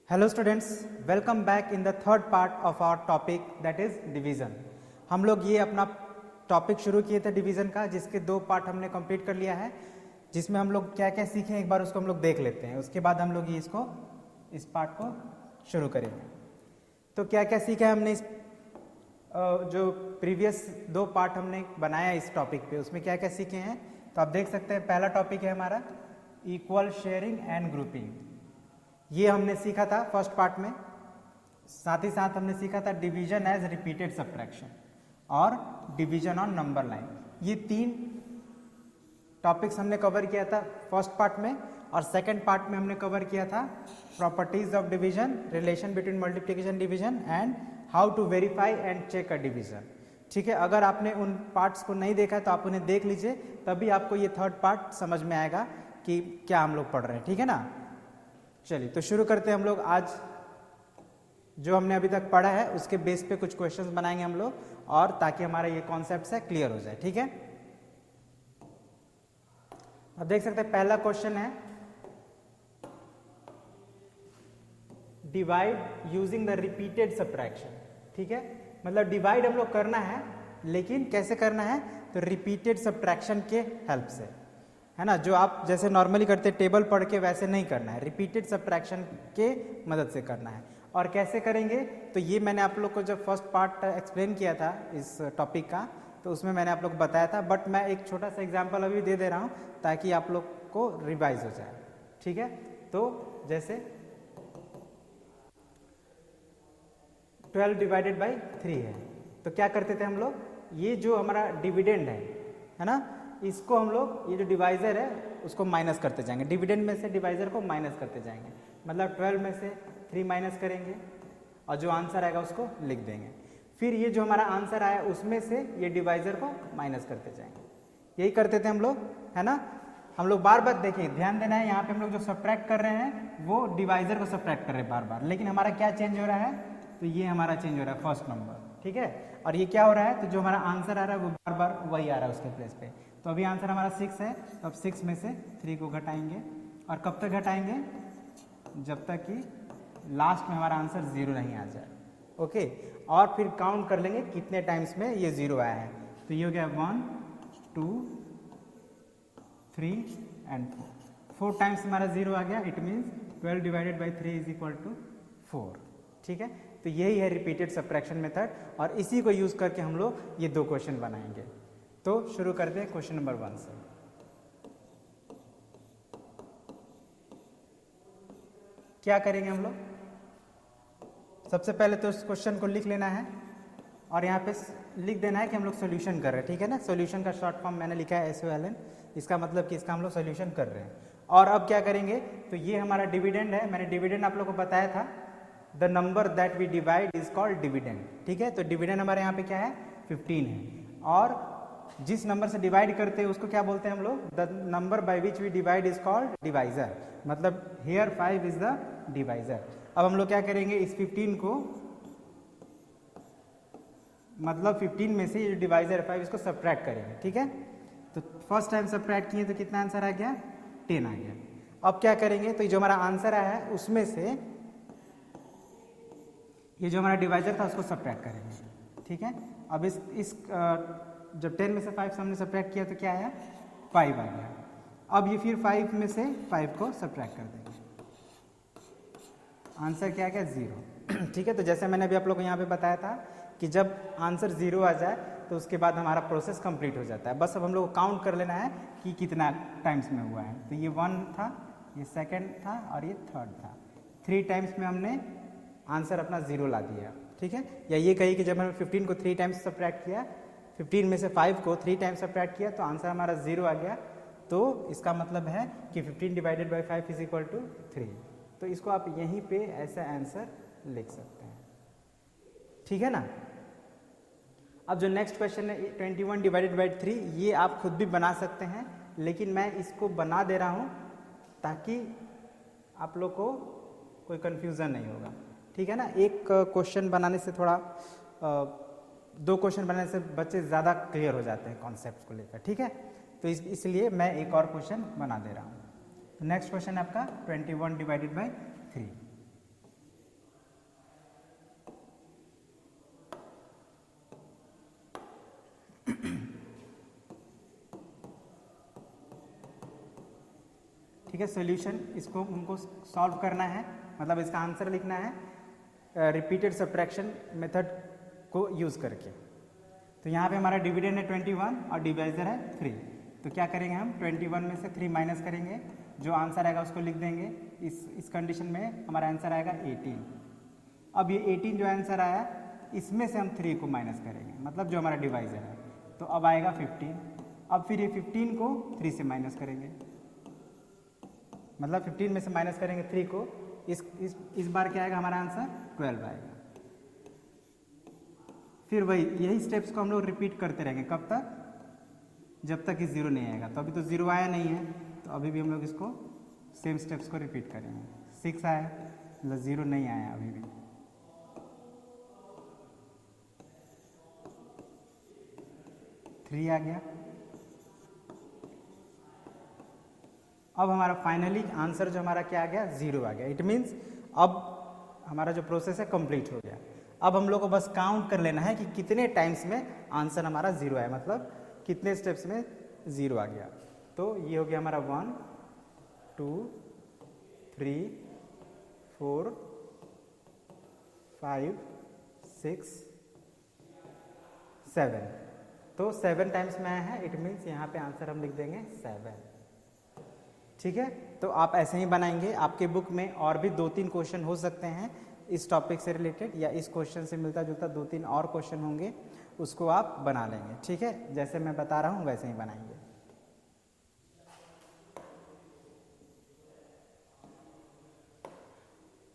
Hello students, welcome back in the third part of our topic that is division. हम लोग ये अपना topic शुरू किए थे डिवीज़न का, जिसके दो पार्ट हमने कंप्लीट कर लिया है, जिसमें हम लोग क्या क्या सीखे एक बार उसको हम लोग देख लेते हैं। उसके बाद हम लोग ये इस पार्ट को शुरू करेंगे। तो क्या क्या सीखा हमने इस जो प्रीवियस दो पार्ट हमने बनाया इस टॉपिक पे, उसमें क्या क्या सीखे हैं तो आप देख सकते हैं। पहला टॉपिक है हमारा इक्वल शेयरिंग एंड ग्रुपिंग, ये हमने सीखा था फर्स्ट पार्ट में। साथ ही साथ हमने सीखा था डिवीजन एज रिपीटेड सब्ट्रैक्शन और डिवीजन ऑन नंबर लाइन। ये तीन टॉपिक्स हमने कवर किया था फर्स्ट पार्ट में, और सेकंड पार्ट में हमने कवर किया था properties of division, relation between multiplication division and how to verify and check a division. ठीक है, अगर आपने उन पार्ट्स को नहीं देखा तो आप उन्हें देख लीजिए, तभी आपको ये थर्ड पार्ट समझ में आएगा कि क्या हम लोग पढ़ रहे हैं। ठीक है ना, चलिए तो शुरू करते हैं हम लोग। आज जो हमने अभी तक पढ़ा है उसके बेस पे कुछ क्वेश्चंस बनाएंगे हम लोग, और ताकि हमारा ये कॉन्सेप्ट है क्लियर हो जाए। ठीक है, अब देख सकते हैं पहला क्वेश्चन है divide using the repeated subtraction. ठीक है, मतलब डिवाइड हम लोग करना है, लेकिन कैसे करना है तो रिपीटेड सब्ट्रैक्शन के हेल्प से, है ना। जो आप जैसे नॉर्मली करते हैं टेबल पढ़ के, वैसे नहीं करना है, रिपीटेड सब्ट्रैक्शन के मदद से करना है। और कैसे करेंगे तो ये मैंने आप लोग को जब फर्स्ट पार्ट एक्सप्लेन किया था इस टॉपिक का, तो उसमें मैंने आप लोग को बताया था, बट मैं एक छोटा सा एग्जांपल अभी दे दे रहा हूँ ताकि आप लोग को रिवाइज हो जाए। ठीक है, तो जैसे 12 डिवाइडेड बाई 3 है, तो क्या करते थे हम लोग, ये जो हमारा डिविडेंड है ना, इसको हम लोग ये जो डिवाइजर है उसको माइनस करते जाएंगे, डिविडेंड में से डिवाइजर को माइनस करते जाएंगे। मतलब 12 में से 3 माइनस करेंगे और जो आंसर आएगा उसको लिख देंगे। फिर ये जो हमारा आंसर आया उसमें से ये डिवाइजर को माइनस करते जाएंगे। यही करते थे हम लोग, है ना। हम लोग बार बार देखिए, ध्यान देना है, यहाँ पे हम लोग जो सब्ट्रैक्ट कर रहे हैं वो डिवाइजर को सब्ट्रैक्ट कर रहे हैं बार बार, लेकिन हमारा क्या चेंज हो रहा है तो ये हमारा चेंज हो रहा है फर्स्ट नंबर। ठीक है, और ये क्या हो रहा है तो जो हमारा आंसर आ रहा है वो बार बार वही आ रहा है उसके प्लेस पे। तो अभी आंसर हमारा 6 है, तो अब 6 में से 3 को घटाएंगे, और कब तक घटाएंगे, जब तक कि लास्ट में हमारा आंसर 0 नहीं आ जाए। ओके, और फिर काउंट कर लेंगे कितने टाइम्स में ये 0 आया है। तो ये हो गया 1 2 3 एंड 4 टाइम्स हमारा 0 आ गया। It means 12 divided by 3 is equal to 4। ठीक है, तो यही है रिपीटेड सब्ट्रैक्शन मेथड, और इसी को यूज करके हम लोग ये दो क्वेश्चन बनाएंगे। तो शुरू करते हैं क्वेश्चन नंबर 1 से। क्या करेंगे हम लोग, सबसे पहले तो इस क्वेश्चन को लिख लेना है, और यहाँ पे लिख देना है कि हम लोग सॉल्यूशन कर रहे हैं। ठीक है ना, सॉल्यूशन का शॉर्ट फॉर्म मैंने लिखा है SOLN, इसका मतलब कि इसका हम लोग सॉल्यूशन कर रहे हैं। और अब क्या करेंगे तो ये हमारा डिविडेंड है, मैंने डिविडेंड आप लोग को बताया था, the number that we divide is called dividend. ठीक है, तो डिविडेंड हमारे यहाँ पे क्या है 15 है, और जिस नंबर से डिवाइड करते हैं उसको क्या बोलते हैं हम लोग, the number by which we divide is called divisor. मतलब हियर 5 इज द डिवाइजर। अब हम लोग क्या करेंगे, इस 15 को, मतलब 15 में से ये जो डिवाइजर 5 इसको सब्ट्रैक्ट करेंगे। ठीक है, तो फर्स्ट टाइम सब्ट्रैक्ट किए तो कितना आंसर आ गया, 10 आ गया। अब क्या करेंगे तो ये जो हमारा आंसर आया है उसमें से ये जो हमारा डिवाइजर था उसको सब्ट्रैक्ट करेंगे। ठीक है, अब इस जब 10 में से 5 हमने सब्ट्रैक्ट किया तो क्या आया, 5 आ गया। अब ये फिर 5 में से 5 को सब्ट्रैक्ट कर देंगे, आंसर क्या आ गया 0। ठीक है, तो जैसे मैंने अभी आप लोग को यहाँ पे बताया था कि जब आंसर 0 आ जाए तो उसके बाद हमारा प्रोसेस कंप्लीट हो जाता है। बस अब हम लोग को काउंट कर लेना है कि कितना टाइम्स में हुआ है। तो ये 1 था, ये सेकेंड था, और ये थर्ड था। 3 टाइम्स में हमने आंसर अपना 0 ला दिया। ठीक है, या ये कही कि जब हमने 15 को 3 टाइम्स सब्ट्रैक्ट किया, 15 में से 5 को 3 टाइम्स सब्ट्रैक्ट किया, तो आंसर हमारा 0 आ गया। तो इसका मतलब है कि 15 divided by 5 is equal to 3। तो इसको आप यहीं पे ऐसा आंसर लिख सकते हैं। ठीक है ना। अब जो नेक्स्ट क्वेश्चन है 21 डिवाइडेड बाई 3, ये आप खुद भी बना सकते हैं, लेकिन मैं इसको बना दे रहा हूँ ताकि आप लोग को कोई कन्फ्यूज़न नहीं होगा। ठीक है ना, एक क्वेश्चन बनाने से थोड़ा 2 क्वेश्चन बनाने से बच्चे ज़्यादा क्लियर हो जाते हैं कॉन्सेप्ट को लेकर। ठीक है, तो इसलिए मैं एक और क्वेश्चन बना दे रहा हूँ। नेक्स्ट क्वेश्चन है आपका 21 डिवाइडेड बाई 3। ठीक है। सॉल्यूशन इसको उनको सॉल्व करना है, मतलब इसका आंसर लिखना है रिपीटेड सब्ट्रैक्शन मेथड को यूज़ करके। तो यहाँ पे हमारा डिविडेंड है 21 और डिवाइजर है 3। तो क्या करेंगे हम 21 में से 3 माइनस करेंगे, जो आंसर आएगा उसको लिख देंगे। इस कंडीशन में हमारा आंसर आएगा 18। अब ये 18 जो आंसर आया इसमें से हम 3 को माइनस करेंगे, मतलब जो हमारा डिवाइजर है, तो अब आएगा 15। अब फिर ये 15 को 3 से माइनस करेंगे, मतलब 15 में से माइनस करेंगे 3 को, इस बार क्या आएगा हमारा आंसर 12 आएगा। फिर वही यही स्टेप्स को हम लोग रिपीट करते रहेंगे, कब तक, जब तक कि 0 नहीं आएगा। तो अभी तो 0 आया नहीं है, तो अभी भी हम लोग इसको सेम स्टेप्स को रिपीट करेंगे। 6 आया, मतलब 0 नहीं आया अभी भी। थ्री आ गया। अब हमारा फाइनली आंसर जो हमारा क्या आ गया 0 आ गया। इट मीन्स अब हमारा जो प्रोसेस है कंप्लीट हो गया। अब हम लोग को बस काउंट कर लेना है कि कितने टाइम्स में आंसर हमारा 0 आया, मतलब कितने स्टेप्स में 0 आ गया। तो ये हो गया हमारा 1 2 3 4 5 6 7। तो 7 टाइम्स में आया है, इट मीन्स यहाँ पे आंसर हम लिख देंगे 7। ठीक है। तो आप ऐसे ही बनाएंगे। आपके बुक में और भी 2-3 क्वेश्चन हो सकते हैं इस टॉपिक से रिलेटेड, या इस क्वेश्चन से मिलता जुलता 2-3 और क्वेश्चन होंगे, उसको आप बना लेंगे। ठीक है, जैसे मैं बता रहा हूँ वैसे ही बनाएंगे।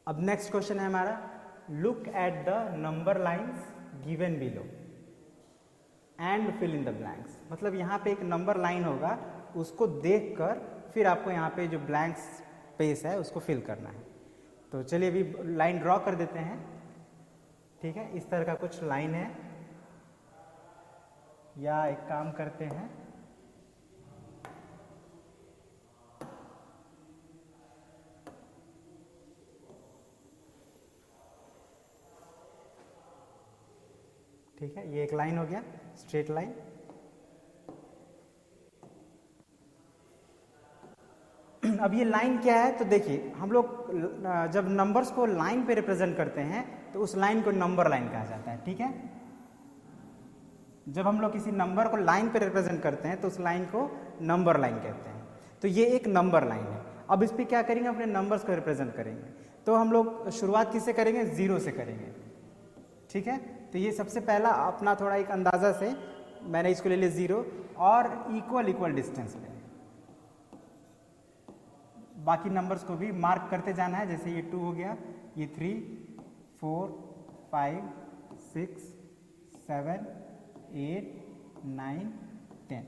अब नेक्स्ट क्वेश्चन है हमारा, look at the number lines given below and fill in the blanks. मतलब यहाँ पे एक नंबर लाइन होगा, उसको देखकर फिर आपको यहाँ पे जो ब्लैंक स्पेस है उसको फिल करना है। तो चलिए अभी लाइन ड्रॉ कर देते हैं। ठीक है, इस तरह का कुछ लाइन है, या एक काम करते हैं, ठीक है, ये एक लाइन हो गया, स्ट्रेट लाइन। अब ये लाइन क्या है, तो देखिए हम लोग जब नंबर्स को लाइन पे रिप्रेजेंट करते हैं तो उस लाइन को नंबर लाइन कहा जाता है। ठीक है, जब हम लोग किसी नंबर को लाइन पे रिप्रेजेंट करते हैं तो उस लाइन को नंबर लाइन कहते हैं। तो ये एक नंबर लाइन है। अब इस पर क्या करेंगे, अपने नंबर्स को रिप्रेजेंट करेंगे। तो हम लोग शुरुआत किससे करेंगे, 0 से करेंगे। ठीक है, तो ये सबसे पहला अपना थोड़ा एक अंदाजा से मैंने इसको ले लिया 0 और इक्वल डिस्टेंस पे बाकी नंबर्स को भी मार्क करते जाना है। जैसे ये 2 हो गया, ये 3 4 5 6 7 8 9 10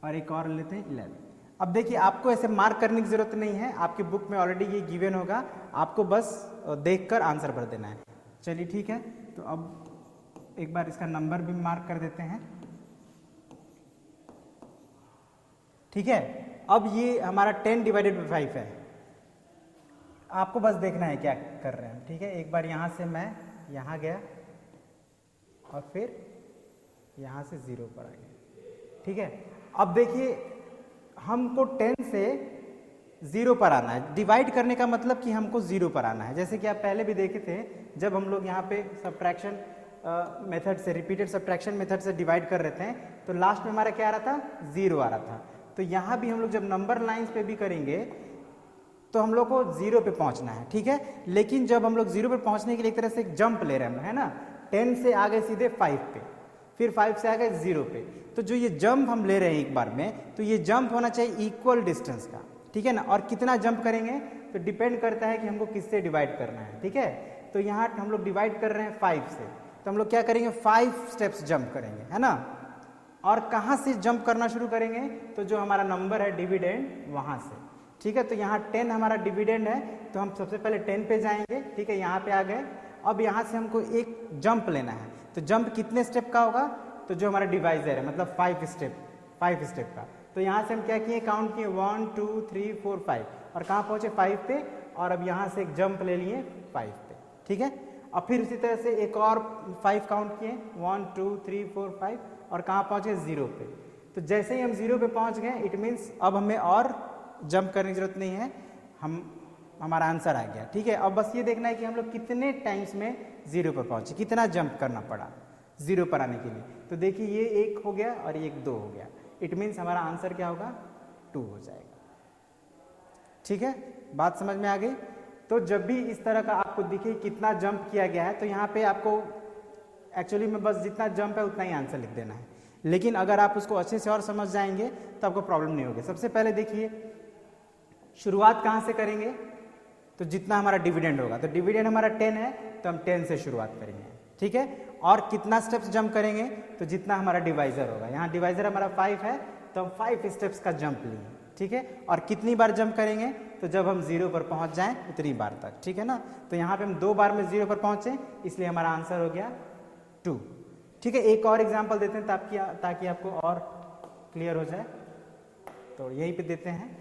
और एक और लेते हैं 11। अब देखिए आपको ऐसे मार्क करने की जरूरत नहीं है, आपके बुक में ऑलरेडी ये गिवन होगा, आपको बस देखकर आंसर भर देना है। चलिए ठीक है, तो अब एक बार इसका नंबर भी मार्क कर देते हैं। ठीक है, अब ये हमारा 10 डिवाइडेड बाई 5 है। आपको बस देखना है क्या कर रहे हैं। ठीक है, एक बार यहाँ से मैं यहाँ गया और फिर यहाँ से 0 पर आ गया। ठीक है, अब देखिए हमको 10 से 0 पर आना है। डिवाइड करने का मतलब कि हमको 0 पर आना है। जैसे कि आप पहले भी देखे थे, जब हम लोग यहाँ पे सब्ट्रैक्शन मेथड से, रिपीटेड सब्ट्रैक्शन मेथड से डिवाइड कर रहे थे, तो लास्ट में हमारा क्या आ रहा था, 0 आ रहा था। तो यहाँ भी हम लोग जब नंबर लाइंस पे भी करेंगे तो हम लोग को 0 पे पहुँचना है। ठीक है, लेकिन जब हम लोग 0 पे पहुँचने के लिए एक तरह से एक जंप ले रहे हैं, है ना, 10 से आ गए सीधे 5 पे, फिर 5 से आ गए 0 पे। तो जो ये जंप हम ले रहे हैं एक बार में, तो ये जंप होना चाहिए इक्वल डिस्टेंस का। ठीक है ना, और कितना जंप करेंगे तो डिपेंड करता है कि हमको किससे डिवाइड करना है। ठीक है, तो यहाँ हम लोग डिवाइड कर रहे हैं 5 से, तो हम लोग क्या करेंगे, 5 स्टेप्स जंप करेंगे, है ना। और कहाँ से जंप करना शुरू करेंगे, तो जो हमारा नंबर है डिविडेंड वहाँ से। ठीक है, तो यहाँ 10 हमारा डिविडेंड है, तो हम सबसे पहले 10 पे जाएंगे। ठीक है, यहाँ पे आ गए। अब यहाँ से हमको एक जंप लेना है, तो जंप कितने स्टेप का होगा, तो जो हमारा डिवाइजर है, मतलब 5 स्टेप का। तो यहाँ से हम क्या किए, काउंट किए 1 2 3 4 5 और कहाँ पहुँचे 5 पे, और अब यहाँ से एक जंप ले लिए 5 पे। ठीक है, और फिर उसी तरह से एक और 5 काउंट किए 1 2 3 4 5 और कहाँ पहुँचे 0 पे। तो जैसे ही हम 0 पे पहुँच गए, इट मीन्स अब हमें और जंप करने की जरूरत नहीं है, हमारा आंसर आ गया। ठीक है, अब बस ये देखना है कि हम लोग कितने टाइम्स में 0 पर पहुंचे, कितना जंप करना पड़ा 0 पर आने के लिए। तो देखिए ये 1 हो गया और ये 2 हो गया, इट मीन्स हमारा आंसर क्या होगा 2 हो जाएगा। ठीक है, बात समझ में आ गई। तो जब भी इस तरह का आपको दिखे कितना जंप किया गया है, तो यहाँ पे आपको एक्चुअली में बस जितना जंप है उतना ही आंसर लिख देना है। लेकिन अगर आप उसको अच्छे से और समझ जाएंगे तो आपको प्रॉब्लम नहीं होगी। सबसे पहले देखिए शुरुआत कहाँ से करेंगे, तो जितना हमारा डिविडेंड होगा, तो डिविडेंड हमारा 10 है तो हम 10 से शुरुआत करेंगे। ठीक है, और कितना स्टेप्स जंप करेंगे, तो जितना हमारा डिवाइजर होगा, यहाँ डिवाइजर हमारा 5 है तो हम 5 स्टेप्स का जंप लिए। ठीक है, और कितनी बार जंप करेंगे, तो जब हम 0 पर पहुंच जाएं उतनी बार तक। ठीक है ना, तो यहाँ पे हम 2 बार में 0 पर पहुंचे, इसलिए हमारा आंसर हो गया 2। ठीक है, एक और एग्जाम्पल देते हैं ताकि आपको और क्लियर हो जाए, तो यहीं पे देते हैं।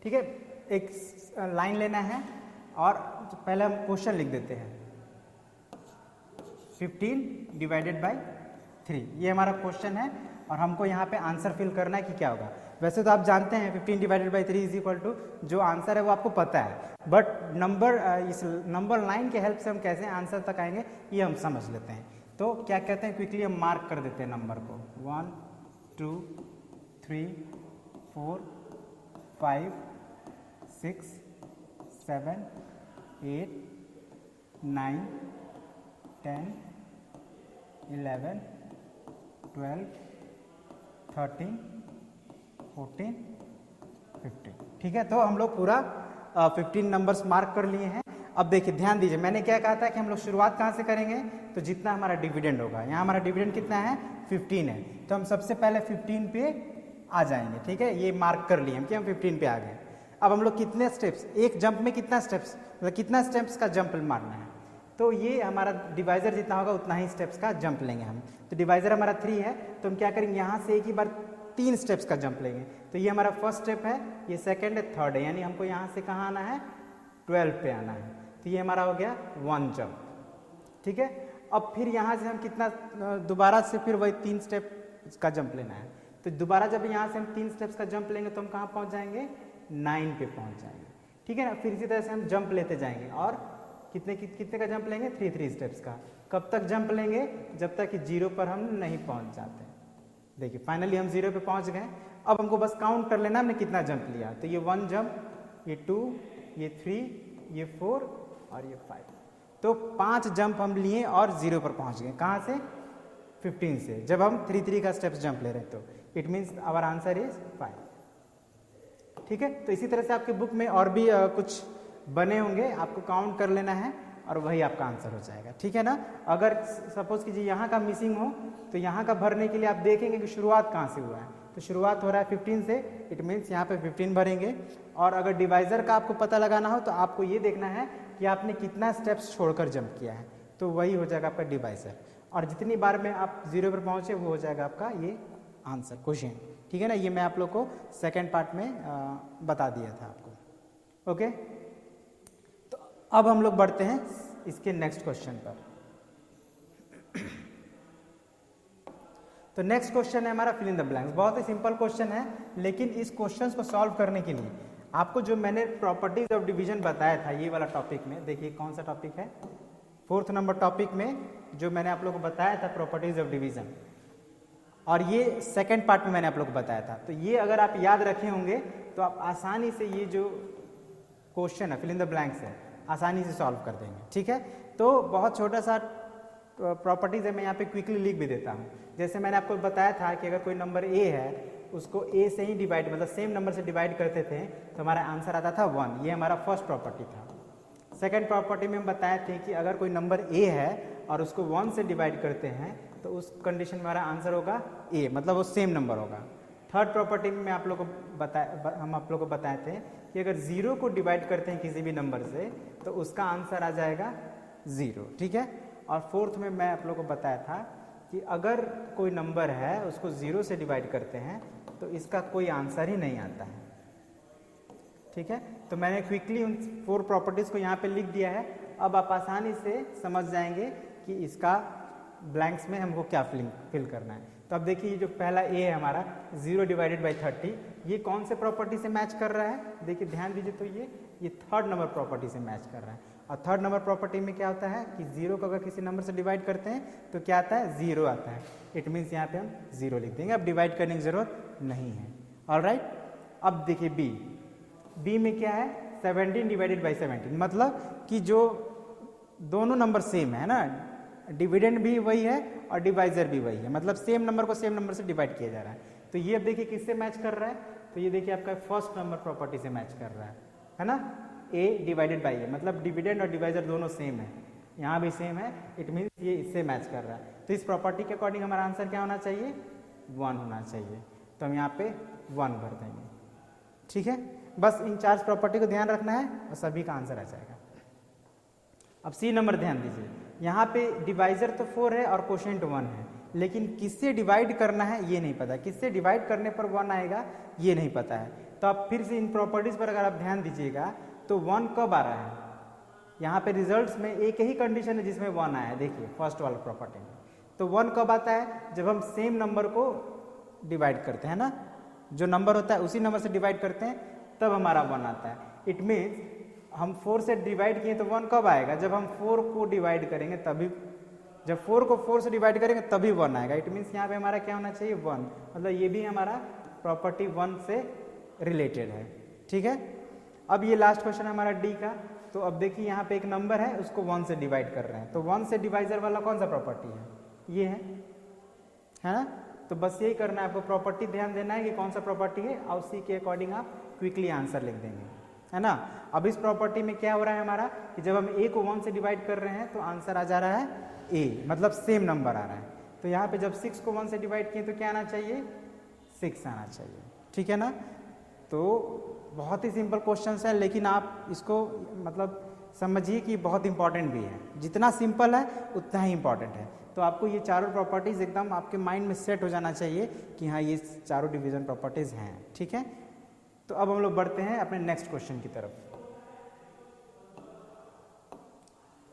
ठीक है, एक लाइन लेना है और पहले हम क्वेश्चन लिख देते हैं 15 डिवाइडेड बाय 3, ये हमारा क्वेश्चन है और हमको यहाँ पे आंसर फिल करना है कि क्या होगा। वैसे तो आप जानते हैं 15 divided by 3 is equal to, जो आंसर है वो आपको पता है, बट इस नंबर लाइन के हेल्प से हम कैसे आंसर तक आएंगे ये हम समझ लेते हैं। तो क्या कहते हैं, क्विकली हम मार्क कर देते हैं नंबर को, 1 2 3 4 5 6 7 8 9 10 11 12 13 14 15। ठीक है, तो हम लोग पूरा 15 नंबर्स मार्क कर लिए हैं। अब देखिए ध्यान दीजिए, मैंने क्या कहा था कि हम लोग शुरुआत कहाँ से करेंगे, तो जितना हमारा डिविडेंड होगा, यहाँ हमारा डिविडेंड कितना है 15 है, तो हम सबसे पहले 15 पे आ जाएंगे। ठीक है, ये मार्क कर लिए हम कि हम 15 पे आ गए। अब हम लोग कितने स्टेप्स, एक जंप में कितना स्टेप्स, मतलब कितना स्टेप्स का जंप मारना है, तो ये हमारा डिवाइजर जितना होगा उतना ही स्टेप्स का जंप लेंगे हम। तो डिवाइजर हमारा 3 है, तो हम क्या करेंगे, यहाँ से एक ही बार 3 स्टेप्स का जंप लेंगे। तो ये हमारा फर्स्ट स्टेप है, ये सेकंड है, थर्ड है, यानी हमको यहाँ से कहाँ आना है 12 पे आना है। तो ये हमारा हो गया 1 जंप। ठीक है, अब फिर यहाँ से हम कितना, दोबारा से फिर वही 3 स्टेप का जंप लेना है। तो दोबारा जब यहाँ से हम 3 स्टेप्स का जंप लेंगे तो हम कहाँ पहुँच जाएंगे 9 पे पहुँच जाएंगे। ठीक है ना, फिर इसी तरह से हम जंप लेते जाएंगे और कितने का जंप लेंगे 3 स्टेप्स का। कब तक जंप लेंगे, जब तक कि 0 पर हम नहीं पहुँच जाते। देखिए फाइनली हम 0 पे पहुँच गए। अब हमको बस काउंट कर लेना हमने कितना जंप लिया, तो ये 1 जंप, ये 2, ये 3, ये 4 और ये 5, तो 5 जंप हम लिए और 0 पर पहुँच गए। कहाँ से 15 से, जब हम 3 का स्टेप्स जंप ले रहे हैं, तो it means our answer is 5। ठीक है, तो इसी तरह से आपके बुक में और भी कुछ बने होंगे, आपको काउंट कर लेना है और वही आपका आंसर हो जाएगा। ठीक है ना, अगर सपोज कीजिए यहाँ का मिसिंग हो तो यहाँ का भरने के लिए आप देखेंगे कि शुरुआत कहाँ से हुआ है, तो शुरुआत हो रहा है 15 से, इट मीन्स यहाँ पे 15 भरेंगे। और अगर डिवाइजर का आपको पता लगाना हो तो आपको ये देखना है कि आपने कितना स्टेप्स छोड़कर जंप किया है, तो वही हो जाएगा आपका डिवाइजर। और जितनी बार में आप 0 पर पहुँचे वो हो जाएगा आपका ये आंसर क्वेश्चन। ठीक है ना, ये मैं आप लोग को सेकेंड पार्ट में बता दिया था आपको। ओके, तो अब हम लोग बढ़ते हैं इसके नेक्स्ट क्वेश्चन पर। तो नेक्स्ट क्वेश्चन है हमारा फिल इन द ब्लैंक्स। बहुत ही सिंपल क्वेश्चन है, लेकिन इस क्वेश्चन को सॉल्व करने के लिए आपको जो मैंने प्रॉपर्टीज ऑफ डिवीजन बताया था, ये वाला टॉपिक में, देखिए कौन सा टॉपिक है, 4th नंबर टॉपिक में जो मैंने आप लोग को बताया था प्रॉपर्टीज ऑफ डिवीजन, और ये सेकंड पार्ट में मैंने आप लोग को बताया था। तो ये अगर आप याद रखे होंगे तो आप आसानी से ये जो क्वेश्चन है फिल इन द ब्लैंक्स है आसानी से सॉल्व कर देंगे। ठीक है, तो बहुत छोटा सा प्रॉपर्टीज है, मैं यहाँ पे क्विकली लिख भी देता हूँ। जैसे मैंने आपको बताया था कि अगर कोई नंबर ए है उसको ए से ही डिवाइड, मतलब सेम नंबर से डिवाइड करते थे तो हमारा आंसर आता था 1। ये हमारा फर्स्ट प्रॉपर्टी था। सेकंड प्रॉपर्टी में हम बताए थे कि अगर कोई नंबर ए है और उसको 1 से डिवाइड करते हैं तो उस कंडीशन में हमारा आंसर होगा ए, मतलब वो सेम नंबर होगा। थर्ड प्रॉपर्टी में आप लोग को हम आप लोग को बताए थे कि अगर 0 को डिवाइड करते हैं किसी भी नंबर से तो उसका आंसर आ जाएगा 0, ठीक है। और फोर्थ में मैं आप लोग को बताया था कि अगर कोई नंबर है उसको 0 से डिवाइड करते हैं तो इसका कोई आंसर ही नहीं आता है, ठीक है। तो मैंने क्विकली उन 4 प्रॉपर्टीज़ को यहाँ पे लिख दिया है। अब आप आसानी से समझ जाएंगे कि इसका ब्लैंक्स में हमको क्या फिल करना है। तो अब देखिए जो पहला ए है हमारा 0 डिवाइडेड बाई 30, ये कौन से प्रॉपर्टी से मैच कर रहा है? देखिए ध्यान दीजिए, तो ये थर्ड नंबर प्रॉपर्टी से मैच कर रहा है। और थर्ड नंबर प्रॉपर्टी में क्या होता है कि 0 को अगर किसी नंबर से डिवाइड करते हैं तो क्या आता है? 0 आता है। इट मीन्स यहाँ पे हम 0 लिख देंगे, अब डिवाइड करने की जरूरत नहीं है। ऑलराइट, अब देखिए बी में क्या है? 17 डिवाइडेड बाई 17, मतलब कि जो दोनों नंबर सेम है ना, डिविडेंड भी वही है और डिवाइजर भी वही है, मतलब सेम नंबर को सेम नंबर से डिवाइड किया जा रहा है। तो ये अब देखिए किससे मैच कर रहा है? तो ये देखिए आपका फर्स्ट नंबर प्रॉपर्टी से मैच कर रहा है ना। ए डिवाइडेड बाई ए, मतलब डिविडेंड और डिवाइजर दोनों सेम है, यहाँ भी सेम है। इट मीन्स ये इससे मैच कर रहा है। तो इस प्रॉपर्टी के अकॉर्डिंग हमारा आंसर क्या होना चाहिए? 1 होना चाहिए। तो हम यहाँ पे 1 भर देंगे, ठीक है। बस इन 4 प्रॉपर्टी को ध्यान रखना है और सभी का आंसर आ जाएगा। अब सी नंबर ध्यान दीजिए, यहाँ पे डिवाइजर तो 4 है और कोशेंट 1 है, लेकिन किससे डिवाइड करना है ये नहीं पता, किससे डिवाइड करने पर 1 आएगा ये नहीं पता है। तो आप फिर से इन प्रॉपर्टीज पर अगर आप ध्यान दीजिएगा तो 1 कब आ रहा है? यहाँ पे रिजल्ट्स में एक ही कंडीशन है जिसमें 1 आया है, देखिए फर्स्ट वाला प्रॉपर्टी में। तो 1 कब आता है? जब हम सेम नंबर को डिवाइड करते हैं ना, जो नंबर होता है उसी नंबर से डिवाइड करते हैं तब हमारा 1 आता है। इट मीन्स हम 4 से डिवाइड किए तो 1 कब आएगा? जब हम 4 को डिवाइड करेंगे तभी, जब 4 को 4 से डिवाइड करेंगे तभी 1 आएगा। इट मीन्स यहाँ पे हमारा क्या होना चाहिए? 1, मतलब ये भी हमारा प्रॉपर्टी 1 से रिलेटेड है, ठीक है। अब ये लास्ट क्वेश्चन है हमारा डी का। तो अब देखिए यहाँ पे एक नंबर है, उसको 1 से डिवाइड कर रहे हैं, तो 1 से डिवाइजर वाला कौन सा प्रॉपर्टी है? ये है ना। तो बस यही करना है आपको, प्रॉपर्टी ध्यान देना है कि कौन सा प्रॉपर्टी है और उसी के अकॉर्डिंग आप क्विकली आंसर लिख देंगे, है ना। अब इस प्रॉपर्टी में क्या हो रहा है हमारा कि जब हम ए को 1 से डिवाइड कर रहे हैं तो आंसर आ जा रहा है ए, मतलब सेम नंबर आ रहा है। तो यहाँ पे जब 6 को 1 से डिवाइड किए तो क्या आना चाहिए? 6 आना चाहिए, ठीक है ना। तो बहुत ही सिंपल क्वेश्चन है, लेकिन आप इसको मतलब समझिए कि बहुत इंपॉर्टेंट भी है। जितना सिंपल है उतना ही इंपॉर्टेंट है। तो आपको ये चारों प्रॉपर्टीज एकदम आपके माइंड में सेट हो जाना चाहिए कि हाँ ये चारों डिवीजन प्रॉपर्टीज हैं, ठीक है। तो अब हम लोग बढ़ते हैं अपने नेक्स्ट क्वेश्चन की तरफ।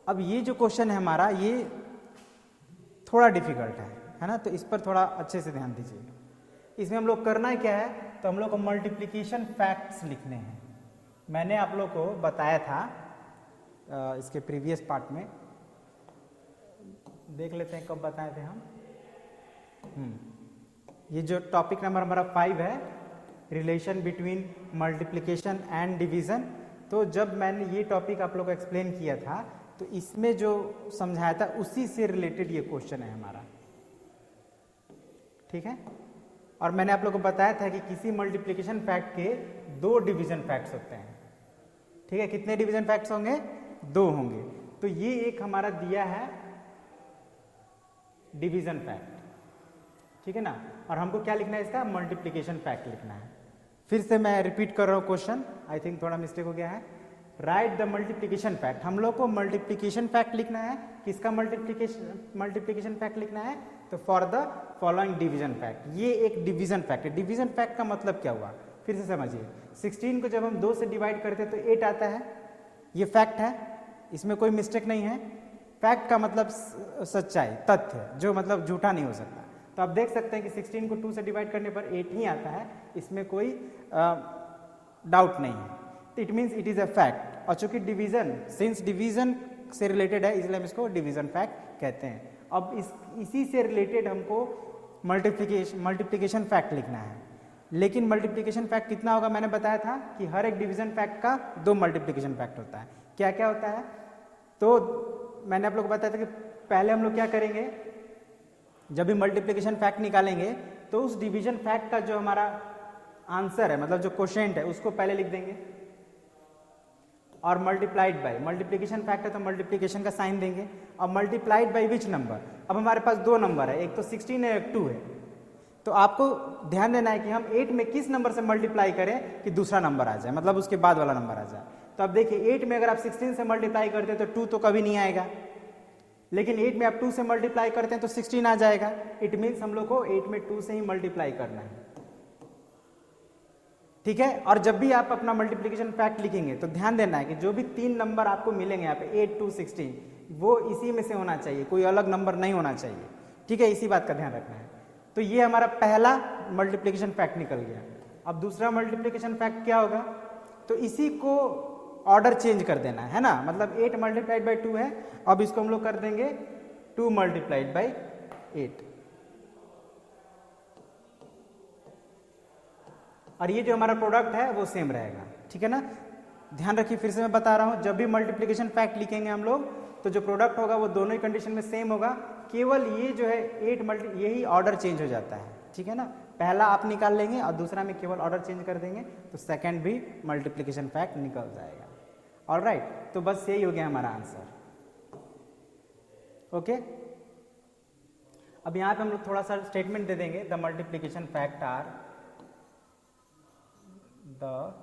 अब ये जो क्वेश्चन है हमारा, ये थोड़ा डिफिकल्ट है ना। तो इस पर थोड़ा अच्छे से ध्यान दीजिए। इसमें हम लोग करना है क्या है, तो हम लोग को मल्टीप्लिकेशन फैक्ट्स लिखने हैं। मैंने आप लोग को बताया था इसके प्रीवियस पार्ट में, देख लेते हैं कब बताए थे हम। ये जो टॉपिक नंबर हमारा 5 है, relation between multiplication and division. तो जब मैंने ये टॉपिक आप लोग को एक्सप्लेन किया था तो इसमें जो समझाया था उसी से रिलेटेड ये क्वेश्चन है हमारा, ठीक है। और मैंने आप लोग को बताया था कि किसी मल्टीप्लिकेशन फैक्ट के 2 डिवीजन फैक्ट्स होते हैं, ठीक है। कितने डिवीजन फैक्ट्स होंगे? 2 होंगे। तो ये एक हमारा दिया है डिवीजन फैक्ट, ठीक है ना। और हमको क्या लिखना है? इसका मल्टीप्लिकेशन फैक्ट लिखना है। फिर से मैं रिपीट कर रहा हूं क्वेश्चन, आई थिंक थोड़ा मिस्टेक हो गया है। राइट द मल्टीप्लिकेशन फैक्ट, हम लोग को मल्टीप्लिकेशन फैक्ट लिखना है। किसका मल्टीप्लिकेशन फैक्ट लिखना है? तो for the following division fact. ये एक डिवीजन फैक्ट है। डिवीजन फैक्ट का मतलब क्या हुआ, फिर से समझिए। 16 को जब हम 2 से डिवाइड करते हैं तो 8 आता है, ये फैक्ट है, इसमें कोई मिस्टेक नहीं है। फैक्ट का मतलब सच्चाई, तथ्य, जो मतलब झूठा नहीं हो सकता। तो आप देख सकते हैं कि 16 को 2 से डिवाइड करने पर 8 ही आता है, इसमें कोई डाउट नहीं है। तो it means it is a fact. और चूंकि डिवीजन, सिंस डिवीजन से रिलेटेड है इसलिए हम इसको डिवीजन फैक्ट कहते हैं। अब इसी से रिलेटेड हमको मल्टीप्लिकेशन फैक्ट लिखना है। लेकिन मल्टीप्लिकेशन फैक्ट कितना होगा? मैंने बताया था कि हर एक डिवीजन फैक्ट का 2 मल्टीप्लिकेशन फैक्ट होता है। क्या क्या होता है? तो मैंने आप लोग को बताया था कि पहले हम लोग क्या करेंगे, जब भी मल्टीप्लिकेशन फैक्ट निकालेंगे तो उस डिवीजन फैक्ट का जो हमारा आंसर है, मतलब जो क्वोशिएंट है, उसको पहले लिख देंगे और मल्टीप्लाइड बाय, मल्टीप्लिकेशन फैक्ट है तो मल्टीप्लिकेशन का साइन देंगे और मल्टीप्लाइड बाय विच नंबर। अब हमारे पास 2 नंबर है, एक तो 16 है, एक 2 है। तो आपको ध्यान देना है कि हम 8 में किस नंबर से मल्टीप्लाई करें कि दूसरा नंबर आ जाए, मतलब उसके बाद वाला नंबर आ जाए। तो अब देखिए 8 में अगर आप 16 से मल्टीप्लाई करते हैं तो 2 तो कभी नहीं आएगा, लेकिन 8 में आप 2 से मल्टीप्लाई करते हैं तो 16 आ जाएगा। इट मीन्स हम लोग को 8 में 2 से ही मल्टीप्लाई करना है, ठीक है। और जब भी आप अपना मल्टीप्लिकेशन फैक्ट लिखेंगे तो ध्यान देना है कि जो भी 3 नंबर आपको मिलेंगे यहाँ पे 8, 2, 16, वो इसी में से होना चाहिए, कोई अलग नंबर नहीं होना चाहिए, ठीक है। इसी बात का ध्यान रखना है। तो ये हमारा पहला मल्टीप्लिकेशन फैक्ट निकल गया। अब दूसरा मल्टीप्लिकेशन फैक्ट क्या होगा, तो इसी को ऑर्डर चेंज कर देना है ना, मतलब 8 मल्टीप्लाइड बाई 2 है, अब इसको हम लोग कर देंगे 2 मल्टीप्लाइड बाई 8, और ये जो हमारा प्रोडक्ट है वो सेम रहेगा, ठीक है ना। ध्यान रखिए, फिर से मैं बता रहा हूं, जब भी मल्टीप्लिकेशन फैक्ट लिखेंगे हम लोग तो जो प्रोडक्ट होगा वो दोनों ही कंडीशन में सेम होगा, केवल ये जो है 8 यही ऑर्डर चेंज हो जाता है, ठीक है ना। पहला आप निकाल लेंगे और दूसरा में केवल ऑर्डर चेंज कर देंगे तो सेकंड भी मल्टीप्लिकेशन फैक्ट निकल जाएगा। ऑलराइट, तो बस यही हो गया हमारा आंसर, ओके। अब यहाँ पे हम लोग थोड़ा सा स्टेटमेंट दे देंगे, the multiplication fact are the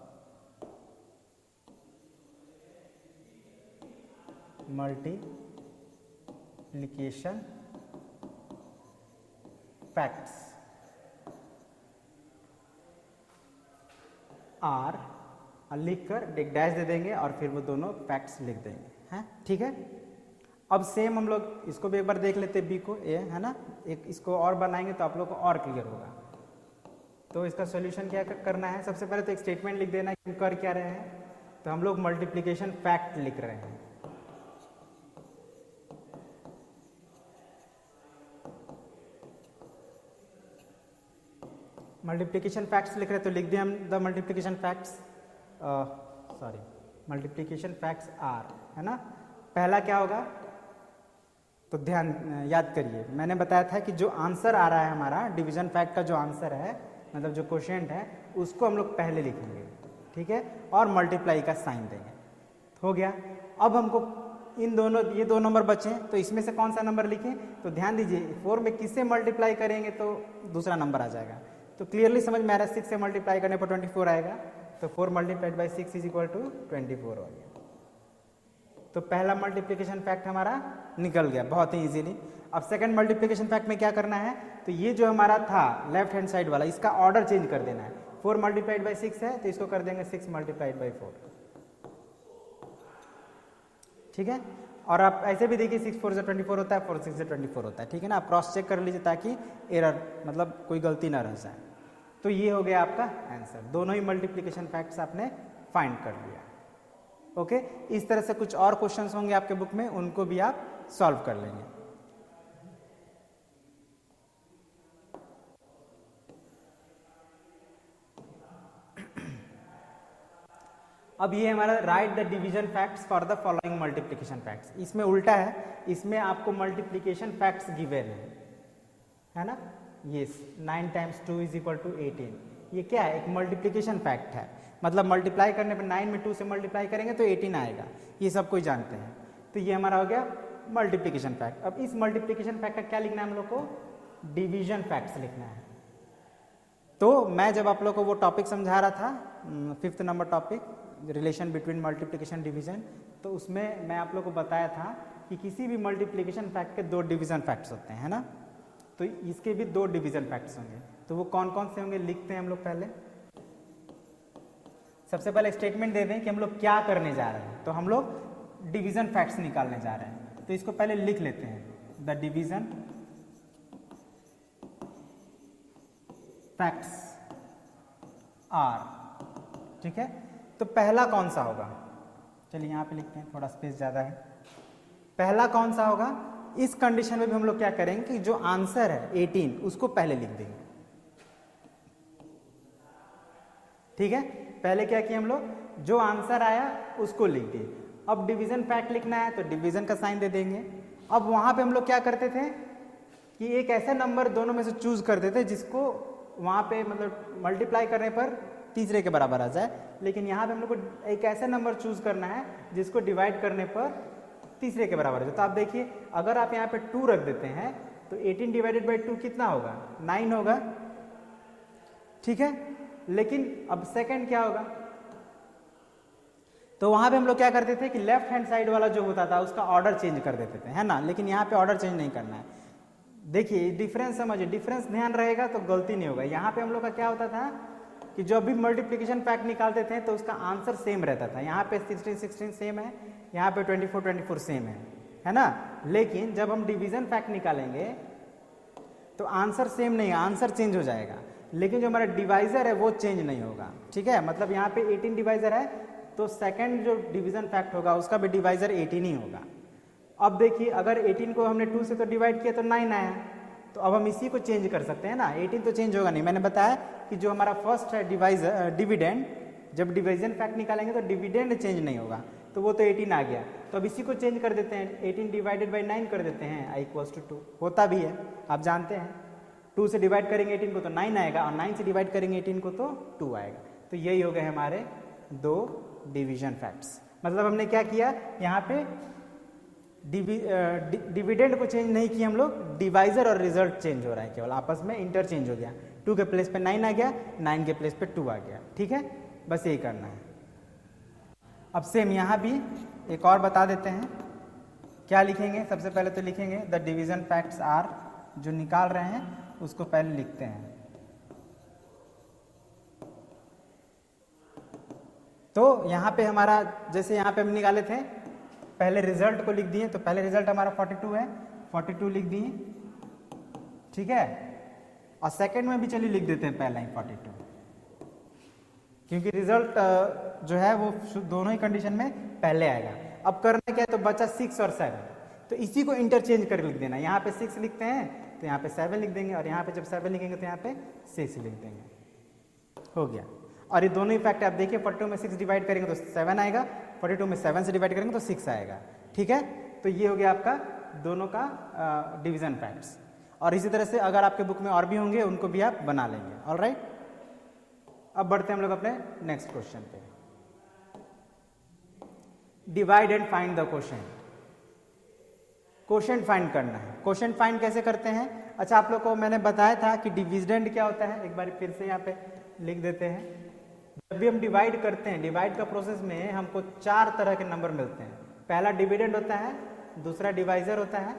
multiplication facts are, लिखकर एक डैश दे देंगे और फिर वो दोनों फैक्ट्स लिख देंगे, हैं, ठीक है। अब सेम हम लोग इसको भी एक बार देख लेते हैं, बी को, ए है ना, एक इसको और बनाएंगे तो आप लोग को और क्लियर होगा। तो इसका सॉल्यूशन क्या करना है, सबसे पहले तो एक स्टेटमेंट लिख देना कि कर क्या रहे हैं, तो हम लोग मल्टीप्लिकेशन फैक्ट लिख रहे हैं, मल्टीप्लिकेशन फैक्ट्स लिख रहे हैं तो लिख दिए हम the multiplication facts, sorry multiplication facts are, है ना। पहला क्या होगा, तो ध्यान याद करिए, मैंने बताया था कि जो आंसर आ रहा है हमारा डिवीजन फैक्ट का, जो आंसर है मतलब जो क्वोशिएंट है उसको हम लोग पहले लिखेंगे, ठीक है, और मल्टीप्लाई का साइन देंगे, हो गया। अब हमको इन दोनों, ये 2 नंबर बचे हैं तो इसमें से कौन सा नंबर लिखें, तो ध्यान दीजिए 4 में किससे मल्टीप्लाई करेंगे तो दूसरा नंबर आ जाएगा। तो क्लियरली समझ में आ रहा है, 6 से मल्टीप्लाई करने पर 24 आएगा, तो 4 multiplied by 6 is equal to 24 हो गया। तो पहला मल्टीप्लिकेशन फैक्ट हमारा निकल गया बहुत ही इजीली। अब सेकंड मल्टीप्लिकेशन फैक्ट में क्या करना है, तो ये जो हमारा था लेफ्ट हैंड साइड वाला, इसका ऑर्डर चेंज कर देना है। 4 मल्टीप्लाइड बाई 6 है तो इसको कर देंगे 6 मल्टीप्लाइड बाई 4, ठीक है। और आप ऐसे भी देखिए 6 4 से 24 होता है, 4 6 से 24 होता है, ठीक है ना। आप क्रॉस चेक कर लीजिए ताकि एरर मतलब कोई गलती ना रह जाए। तो ये हो गया आपका आंसर, दोनों ही मल्टीप्लिकेशन फैक्ट्स आपने फाइंड कर लिया, ओके। इस तरह से कुछ और क्वेश्चंस होंगे आपके बुक में, उनको भी आप सॉल्व कर लेंगे। अब ये हमारा right the division facts for the following multiplication facts, इसमें उल्टा है, इसमें आपको मल्टीप्लिकेशन फैक्ट्स गिवन है ना। ये 9 टाइम्स 2 इज इक्वल टू 18, ये क्या है, एक मल्टीप्लिकेशन फैक्ट है, मतलब मल्टीप्लाई करने पर 9 में 2 से मल्टीप्लाई करेंगे तो 18 आएगा, ये सब कोई जानते हैं। तो ये हमारा हो गया मल्टीप्लिकेशन फैक्ट। अब इस मल्टीप्लिकेशन फैक्ट का क्या लिखना है हम लोग को, डिवीजन फैक्ट्स लिखना है। तो मैं जब आप लोग को वो टॉपिक समझा रहा था, 5th number topic, relation between multiplication division, तो उसमें मैं आप लोग को बताया था कि किसी भी मल्टीप्लिकेशन फैक्ट के 2 डिवीजन फैक्ट्स होते हैं, है ना। तो इसके भी 2 डिवीजन फैक्ट्स होंगे, तो वो कौन कौन से होंगे लिखते हैं हम लोग। पहले सबसे पहले स्टेटमेंट दे दें कि हम लोग क्या करने जा रहे हैं, तो हम लोग डिवीजन फैक्ट्स निकालने जा रहे हैं, तो इसको पहले लिख लेते हैं, द डिवीजन फैक्ट्स आर, ठीक है। तो पहला कौन सा होगा, चलिए यहाँ पे लिखते हैं, थोड़ा स्पेस ज़्यादा है। पहला कौन सा होगा, इस कंडीशन में भी हम लोग क्या करेंगे कि जो आंसर है 18 उसको पहले लिख देंगे, ठीक है। पहले क्या किया हम लोग, जो आंसर आया उसको लिख दिए। अब डिवीजन फैक्ट लिखना है तो डिवीजन का साइन दे देंगे। अब वहां पे हम लोग क्या करते थे कि एक ऐसा नंबर दोनों में से चूज करते थे जिसको वहां पे मतलब मल्टीप्लाई करने पर तीसरे के बराबर आ जाए, लेकिन यहाँ पे हम लोग को एक ऐसा नंबर चूज करना है जिसको डिवाइड करने पर तीसरे के बराबर हो जाए। तो आप देखिए, अगर आप यहाँ पे 2 रख देते हैं तो 18 डिवाइडेड बाई 2 कितना होगा, 9 होगा, ठीक है। लेकिन अब सेकंड क्या होगा, तो वहां पे हम लोग क्या करते थे कि लेफ्ट हैंड साइड वाला जो होता था उसका ऑर्डर चेंज कर देते थे, है ना। लेकिन यहाँ पे ऑर्डर चेंज नहीं करना है। देखिए डिफरेंस समझिए, डिफरेंस ध्यान रहेगा तो गलती नहीं होगा। यहाँ पे हम लोग का क्या होता था कि जब भी मल्टीप्लिकेशन फैक्ट निकालते थे तो उसका आंसर सेम रहता था। यहाँ पे 16 16 सेम है, यहाँ पे 24 24 सेम है ना। लेकिन जब हम डिवीजन फैक्ट निकालेंगे तो आंसर सेम नहीं है, आंसर चेंज हो जाएगा। लेकिन जो हमारा डिवाइजर है वो चेंज नहीं होगा, ठीक है। मतलब यहाँ पे 18 डिवाइजर है तो सेकंड जो डिवीजन फैक्ट होगा उसका भी डिवाइजर 18 ही होगा। अब देखिए अगर 18 को हमने 2 से तो डिवाइड किया तो 9 आया, तो अब हम इसी को चेंज कर सकते हैं ना। 18 तो चेंज होगा नहीं, मैंने बताया कि जो हमारा फर्स्ट है डिवाइजर डिविडेंड, जब डिवीजन फैक्ट निकालेंगे तो डिविडेंड चेंज नहीं होगा, तो वो तो 18 आ गया। तो अब इसी को चेंज कर देते हैं, 18 डिवाइडेड बाई 9 कर देते हैं, i = 2 होता भी है, आप जानते हैं। 2 से डिवाइड करेंगे 18 को तो 9 आएगा, और 9 से डिवाइड करेंगे 18 को तो 2 आएगा। तो यही हो गए हमारे 2 डिवीजन फैक्ट्स। मतलब हमने क्या किया, यहाँ पे डिविडेंड को चेंज नहीं किया हम लोग, डिवाइजर और रिजल्ट चेंज हो रहा है, केवल आपस में इंटरचेंज हो गया। 2 के प्लेस पे 9 आ गया, 9 के प्लेस पे 2 आ गया, ठीक है। बस यही करना है। अब सेम यहाँ भी एक और बता देते हैं, क्या लिखेंगे। सबसे पहले तो लिखेंगे द डिवीजन फैक्ट्स आर, जो निकाल रहे हैं उसको पहले लिखते हैं। तो यहाँ पे हमारा, जैसे यहाँ पे हम निकाले थे, पहले रिजल्ट को लिख दिए, तो पहले रिजल्ट हमारा 42 है, 42 लिख दिए, ठीक है। और सेकंड में भी चलिए लिख देते हैं पहला ही 42, क्योंकि रिजल्ट जो है वो दोनों ही कंडीशन में पहले आएगा। अब करना क्या है, तो बचा 6 और 7, तो इसी को इंटरचेंज कर लिख देना। यहाँ पे 6 लिखते हैं तो यहाँ पे 7 लिख देंगे, और यहाँ पे जब 7 लिखेंगे तो यहाँ पे 6 लिख देंगे, हो गया। और ये दोनों ही फैक्ट आप देखिए, 42 में 6 डिवाइड करेंगे तो 7 आएगा, 42 में 7 से डिवाइड करेंगे तो 6 आएगा, ठीक है। तो ये हो गया आपका दोनों का डिवीजन फैक्ट्स। और इसी तरह से अगर आपके बुक में और भी होंगे उनको भी आप बना लेंगे, ऑलराइट। अब बढ़ते हैं हम लोग अपने नेक्स्ट क्वेश्चन पे। Divide and find the quotient. Quotient find करना है। क्वोशेंट फाइंड कैसे करते हैं, अच्छा आप लोग को मैंने बताया था कि डिविडेंड क्या होता है, एक बार फिर से यहाँ पे लिख देते हैं। जब भी हम डिवाइड करते हैं, डिवाइड का प्रोसेस में हमको 4 तरह के नंबर मिलते हैं। पहला डिविडेंड होता है, दूसरा डिवाइजर होता है,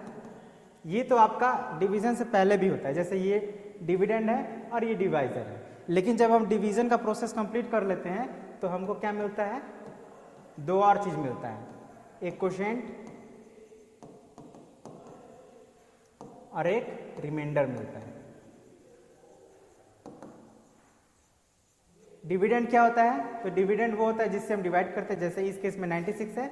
ये तो आपका डिवीजन से पहले भी होता है, जैसे ये डिविडेंड है और ये डिवाइजर है। लेकिन जब हम डिवीजन का प्रोसेस कंप्लीट कर लेते हैं तो हमको क्या मिलता है, 2 और चीज मिलता है, एक क्वोशेंट और एक रिमाइंडर मिलता है। डिविडेंड क्या होता है, तो डिविडेंड वो होता है जिससे हम डिवाइड करते हैं, जैसे इस केस में 96 है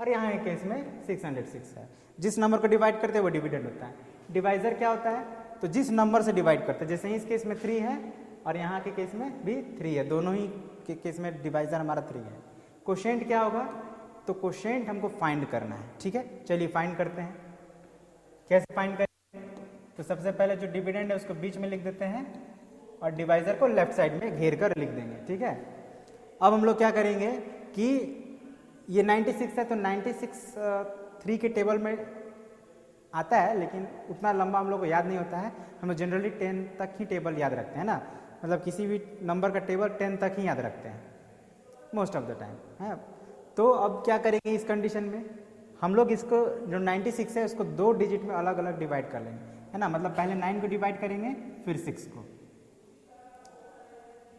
और यहाँ के केस में 606 है। जिस नंबर को डिवाइड करते हैं वो डिविडेंड होता है। डिवाइजर क्या होता है, तो जिस नंबर से डिवाइड करते हैं, जैसे इस केस में 3 है और यहाँ के केस में भी 3 है, दोनों ही के केस में डिवाइजर हमारा 3 है। क्वोशेंट क्या होगा, तो क्वोशेंट हमको फाइंड करना है, ठीक है। चलिए फाइंड करते हैं। कैसे फाइंड करें, तो सबसे पहले जो डिविडेंड है उसको बीच में लिख देते हैं और डिवाइजर को लेफ्ट साइड में घेर कर लिख देंगे, ठीक है। अब हम लोग क्या करेंगे कि ये 96 है तो 96 3 के टेबल में आता है, लेकिन उतना लंबा हम लोग को याद नहीं होता है। हम जनरली 10 तक ही टेबल याद रखते हैं ना, मतलब किसी भी नंबर का टेबल 10 तक ही याद रखते हैं मोस्ट ऑफ द टाइम, है। तो अब क्या करेंगे इस कंडीशन में, हम लोग इसको जो 96 है उसको 2 डिजिट में अलग अलग डिवाइड कर लेंगे, है ना। मतलब पहले 9 को डिवाइड करेंगे फिर 6 को।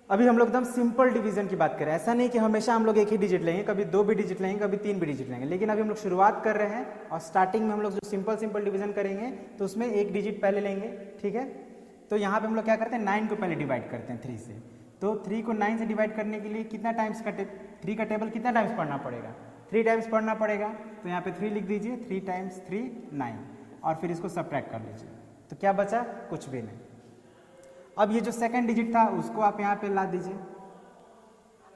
अभी हम लोग एकदम सिंपल डिवीजन की बात करें, ऐसा नहीं कि हमेशा हम लोग एक ही डिजिट लेंगे, कभी 2 भी डिजिट लेंगे, कभी 3 भी डिजिट लेंगे। लेकिन अभी हम लोग शुरुआत कर रहे हैं और स्टार्टिंग में हम लोग जो सिंपल डिवीजन करेंगे तो उसमें 1 डिजिट पहले लेंगे, ठीक है। तो यहाँ पे हम लोग क्या करते हैं, 9 को पहले डिवाइड करते हैं 3 से। तो 3 को 9 से डिवाइड करने के लिए कितना टाइम्स का 3 का टेबल कितना टाइम्स पढ़ना पड़ेगा, 3 टाइम्स पढ़ना पड़ेगा। तो यहाँ पे 3 लिख दीजिए, 3 टाइम्स 3 9, और फिर इसको सब्ट्रैक्ट कर लीजिए, तो क्या बचा, कुछ भी नहीं। अब ये जो सेकंड डिजिट था उसको आप यहाँ पे ला दीजिए।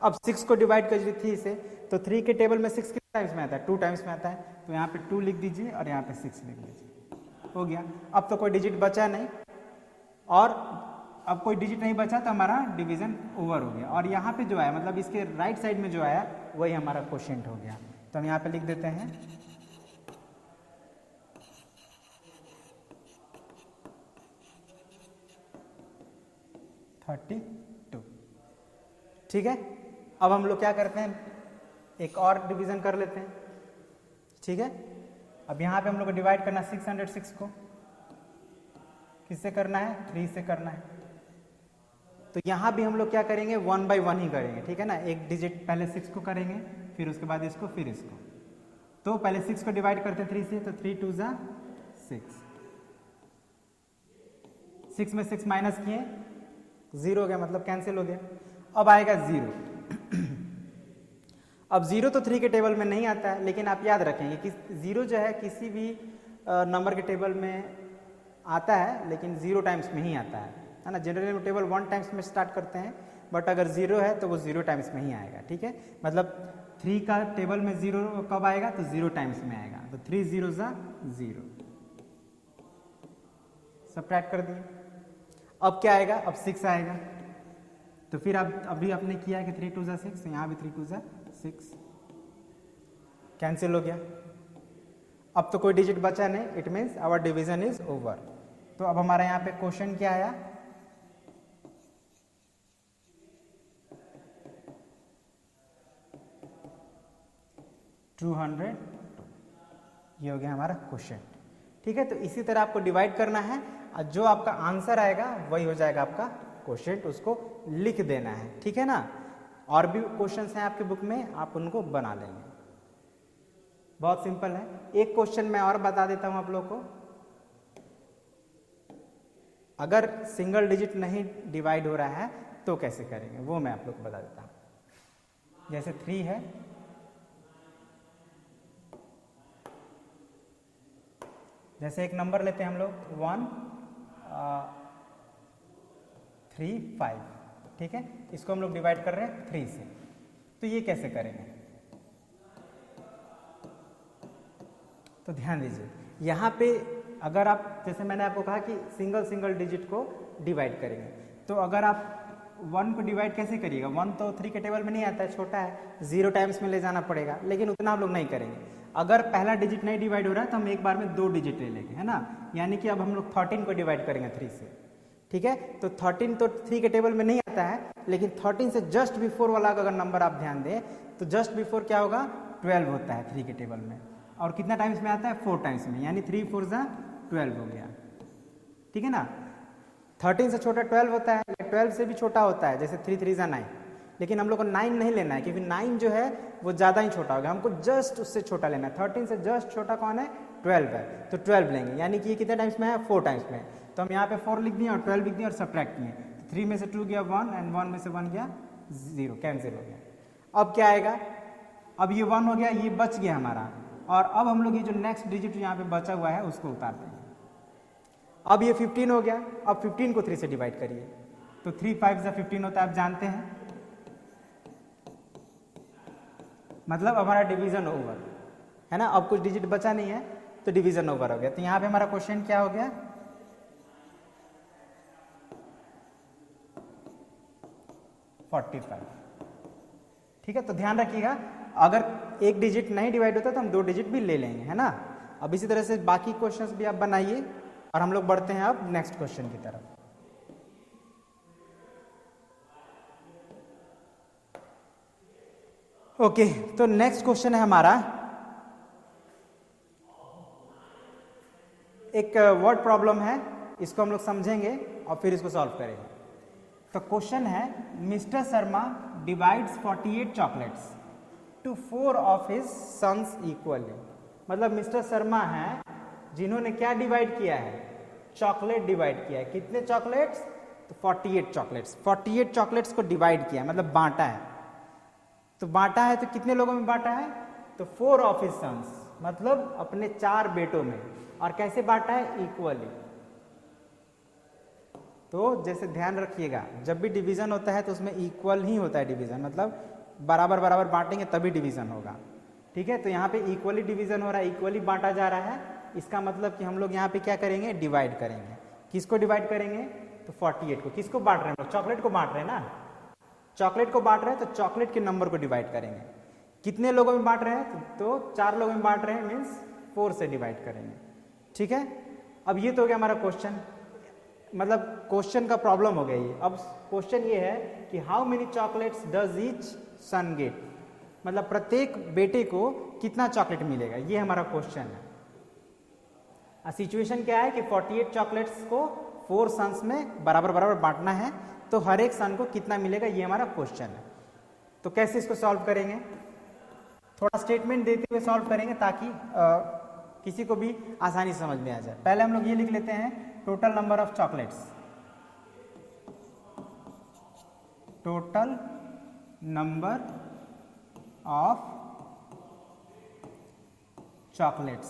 अब 6 को डिवाइड कर दीजिए 3 से, तो 3 के टेबल में 6 कितने टाइम्स में आता है, 2 टाइम्स में आता है। तो यहाँ पे 2 लिख दीजिए और यहाँ पे 6 लिख दीजिए, हो गया। अब तो कोई डिजिट बचा नहीं, और अब कोई डिजिट नहीं बचा तो हमारा डिवीजन ओवर हो गया। और यहाँ पे जो आया, मतलब इसके राइट साइड में जो आया वही हमारा क्वोशेंट हो गया। तो हम यहाँ पे लिख देते हैं 32। ठीक है, अब हम लोग क्या करते हैं, एक और डिवीजन कर लेते हैं। ठीक है, अब यहाँ पे हम लोग को डिवाइड करना 606 को किससे करना है, 3 से करना है। तो यहाँ भी हम लोग क्या करेंगे, 1 by 1 ही करेंगे। ठीक है ना, एक डिजिट पहले 6 को करेंगे, फिर उसके बाद इसको, फिर इसको। तो पहले 6 को डिवाइड करते हैं 3 से, तो 3 2 जा 6, 6 में 6 माइनस किए, 0 हो गया, मतलब कैंसिल हो गया। अब आएगा 0। अब 0 तो 3 के टेबल में नहीं आता है, लेकिन आप याद रखेंगे कि 0 जो है किसी भी नंबर के टेबल में आता है, लेकिन 0 टाइम्स में ही आता है ना। जनरली टेबल 1 टाइम्स में स्टार्ट करते हैं, बट अगर 0 है तो वो 0 टाइम्स में ही आएगा। ठीक है, मतलब 3 का टेबल में 0 कब आएगा, तो 0 टाइम्स में आएगा। तो 3 0 जा 0, सब्ट्रैक्ट कर दिए। अब क्या आएगा, अब 6 आएगा। तो फिर अब अभी आपने किया है कि 3 2 जा 6, यहाँ भी 3 2 जा 6, कैंसिल हो गया। अब तो कोई डिजिट बचा नहीं, it means our division is over. तो अब हमारा यहाँ पे क्वेश्चन क्या आया, $200, ये हो गया हमारा क्वेश्चन। ठीक है, तो इसी तरह आपको डिवाइड करना है, और जो आपका आंसर आएगा वही हो जाएगा आपका क्वेश्चन, उसको लिख देना है। ठीक है ना, और भी क्वेश्चंस हैं आपके बुक में, आप उनको बना लेंगे, बहुत सिंपल है। एक क्वेश्चन मैं और बता देता हूं आप लोग को, अगर सिंगल डिजिट नहीं डिवाइड हो रहा है तो कैसे करेंगे, वो मैं आप लोग को बता देता हूं। जैसे 3 है, जैसे एक नंबर लेते हैं हम लोग 1 3 5, ठीक है, इसको हम लोग डिवाइड कर रहे हैं 3 से। तो ये कैसे करेंगे, तो ध्यान दीजिए, यहाँ पे अगर आप, जैसे मैंने आपको कहा कि सिंगल डिजिट को डिवाइड करेंगे, तो अगर आप 1 को डिवाइड कैसे करिएगा, 1 तो 3 के टेबल में नहीं आता है, छोटा है, 0 टाइम्स में ले जाना पड़ेगा, लेकिन उतना हम लोग नहीं करेंगे। अगर पहला डिजिट नहीं डिवाइड हो रहा है तो हम एक बार में 2 डिजिट ले लेंगे, है ना। यानी कि अब हम लोग 13 को डिवाइड करेंगे 3 से। ठीक है, तो 13 तो 3 के टेबल में नहीं आता है, लेकिन 13 से जस्ट बिफोर वाला अगर नंबर आप ध्यान दें तो जस्ट बिफोर क्या होगा, 12 होता है 3 के टेबल में। और कितना टाइम्स में आता है, 4 टाइम्स में, यानी 3 4 जा 12 हो गया। ठीक है ना, 13 से छोटा 12 होता है, 12 से भी छोटा होता है, जैसे 3 3 जा 9, लेकिन हम लोग को 9 नहीं लेना है, क्योंकि 9 जो है वो ज़्यादा ही छोटा होगा, हमको जस्ट उससे छोटा लेना है। 13 से जस्ट छोटा कौन है, 12 है, तो 12 लेंगे, यानी कि ये कितने टाइम्स में है, 4 टाइम्स में। तो हम यहाँ पे 4 लिख दिए और 12 लिख दिए और सब्ट्रैक्ट किए, तो 3 में से 2 गया 1 एंड 1 में से 1 गया 0, कैंसिल हो गया। अब क्या आएगा, अब ये 1 हो गया, ये बच गया हमारा, और अब हम लोग ये जो नेक्स्ट डिजिट यहाँ पे बचा हुआ है उसको उतार देंगे। अब ये 15 हो गया, अब 15 को 3 से डिवाइड करिए, तो 3 5 जा 15 होता है, आप जानते हैं, मतलब हमारा डिवीजन ओवर है ना। अब कुछ डिजिट बचा नहीं है तो डिवीजन ओवर हो गया। तो यहाँ पे हमारा क्वेश्चन क्या हो गया, 45। ठीक है, तो ध्यान रखिएगा, अगर एक डिजिट नहीं डिवाइड होता तो हम 2 डिजिट भी ले लेंगे, है ना। अब इसी तरह से बाकी क्वेश्चंस भी आप बनाइए, और हम लोग बढ़ते हैं अब नेक्स्ट क्वेश्चन की तरफ। ओके, तो नेक्स्ट क्वेश्चन है हमारा, एक वर्ड प्रॉब्लम है, इसको हम लोग समझेंगे और फिर इसको सॉल्व करेंगे। तो क्वेश्चन है, mister Sharma divides 48 chocolates to 4 of his sons equally. मतलब मिस्टर शर्मा हैं जिन्होंने क्या डिवाइड किया है, चॉकलेट डिवाइड किया है। कितने चॉकलेट्स, तो 48 चॉकलेट्स। 48 चॉकलेट्स को डिवाइड किया मतलब बांटा है। तो बांटा है तो कितने लोगों में बांटा है, तो 4 ऑफ हिज सन्स, मतलब अपने 4 बेटों में। और कैसे बांटा है, इक्वली। तो जैसे ध्यान रखिएगा, जब भी डिवीजन होता है तो उसमें इक्वल ही होता है डिवीजन, मतलब बराबर बराबर बांटेंगे तभी डिवीजन होगा। ठीक है, तो यहाँ पे इक्वली डिवीजन हो रहा है, इक्वली बांटा जा रहा है, इसका मतलब कि हम लोग यहाँ पे क्या करेंगे, डिवाइड करेंगे। किसको डिवाइड करेंगे, तो 48 को। किसको बांट रहे हैं हम लोग, चॉकलेट को बांट रहे हैं ना, चॉकलेट को बांट रहे हैं, तो चॉकलेट के नंबर को डिवाइड करेंगे। कितने लोगों में बांट रहे हैं, तो 4 लोगों में बांट रहे हैं, मीन्स 4 से डिवाइड करेंगे। ठीक है, अब ये तो हो गया हमारा क्वेश्चन। मतलब क्वेश्चन का प्रॉब्लम हो गया ये। अब क्वेश्चन ये है कि how many chocolates does each son get, मतलब प्रत्येक बेटे को कितना चॉकलेट मिलेगा, ये हमारा क्वेश्चन है। सिचुएशन क्या है कि 48 चॉकलेट्स को 4 सन्स में बराबर बराबर बांटना है, तो हर एक सन को कितना मिलेगा, ये हमारा क्वेश्चन है। तो कैसे इसको सॉल्व करेंगे, थोड़ा स्टेटमेंट देते हुए सॉल्व करेंगे ताकि किसी को भी आसानी समझ में आ जाए। पहले हम लोग ये लिख लेते हैं total number of chocolates, total number of chocolates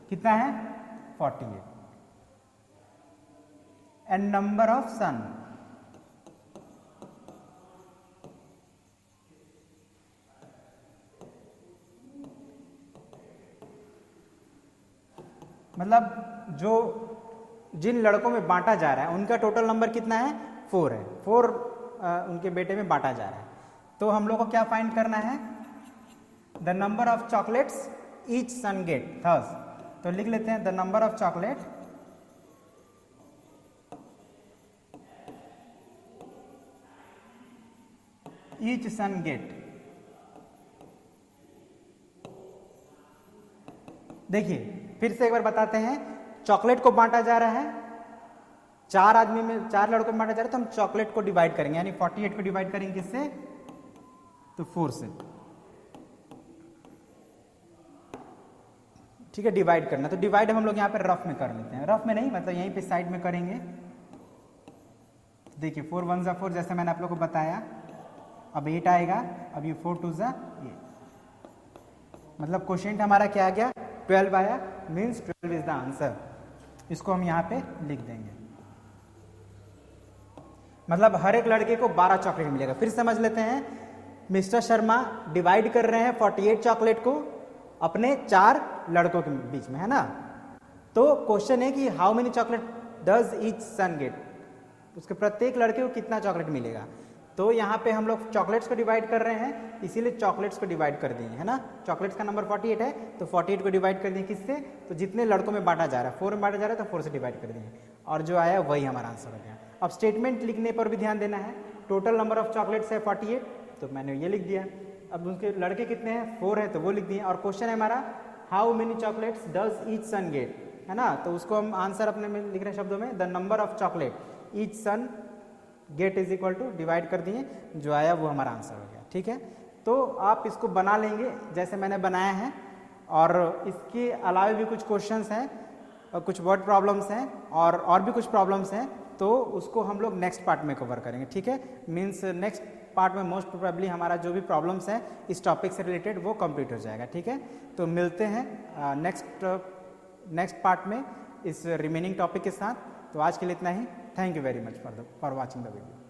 कितना है 48, एंड नंबर ऑफ सन, मतलब जो जिन लड़कों में बांटा जा रहा है उनका टोटल नंबर कितना है 4 है, 4 उनके बेटे में बांटा जा रहा है। तो हम लोग को क्या फाइंड करना है, the number of chocolates each son get थर्स। तो लिख लेते हैं the number of chocolate each son get. देखिए फिर से एक बार बताते हैं, चॉकलेट को बांटा जा रहा है, 4 आदमी में 4 लड़कों में बांटा जा रहा है, तो हम चॉकलेट को डिवाइड करेंगे, यानी 48 को डिवाइड करेंगे किससे, तो 4 से। ठीक है, डिवाइड करना, तो डिवाइड हम लोग यहाँ पे रफ में कर लेते हैं, रफ में नहीं मतलब यहीं पे साइड में करेंगे। देखिए 4 1 जा 4, जैसे मैंने आप लोग को बताया। अब 8 आएगा, अब ये 4 2 जा ये, मतलब क्वोशिएंट हमारा क्या आ गया 12 आया, मीन्स 12 इज द आंसर। इसको हम यहाँ पे लिख देंगे, मतलब हर एक लड़के को 12 चॉकलेट मिलेगा। फिर समझ लेते हैं, मिस्टर शर्मा डिवाइड कर रहे हैं 48 चॉकलेट को अपने 4 लड़कों के बीच में, है ना। तो क्वेश्चन है कि how many chocolate does each son get, उसके प्रत्येक लड़के को कितना चॉकलेट मिलेगा। तो यहाँ पे हम लोग चॉकलेट्स को डिवाइड कर रहे हैं, इसीलिए चॉकलेट्स को डिवाइड कर दिए, है ना। चॉकलेट्स का नंबर 48 है, तो 48 को डिवाइड कर दिए किससे, तो जितने लड़कों में बांटा जा रहा है 4 में बांटा जा रहा है, तो 4 से डिवाइड कर दिए, और जो आया वही हमारा आंसर हो गया। अब स्टेटमेंट लिखने पर भी ध्यान देना है, टोटल नंबर ऑफ चॉकलेट्स है 48, तो मैंने ये लिख दिया। अब उनके लड़के कितने हैं 4 है, तो वो लिख दिए। और क्वेश्चन है हमारा how many chocolates does each son get, है ना। तो उसको हम आंसर अपने में लिख रहे हैं शब्दों में, the number of chocolate each son get is equal to, divide कर दिए, जो आया वो हमारा आंसर हो गया। ठीक है, तो आप इसको बना लेंगे जैसे मैंने बनाया है, और इसके अलावा भी कुछ क्वेश्चंस हैं, कुछ वर्ड प्रॉब्लम्स हैं, और भी कुछ प्रॉब्लम्स हैं, तो उसको हम लोग नेक्स्ट पार्ट में कवर करेंगे। ठीक है, मीन्स नेक्स्ट पार्ट में मोस्ट प्रोबेबली हमारा जो भी प्रॉब्लम्स हैं इस टॉपिक से रिलेटेड वो कंप्लीट हो जाएगा। ठीक है, तो मिलते हैं नेक्स्ट पार्ट में इस रिमेनिंग टॉपिक के साथ। तो आज के लिए इतना ही। Thank you very much for watching the video.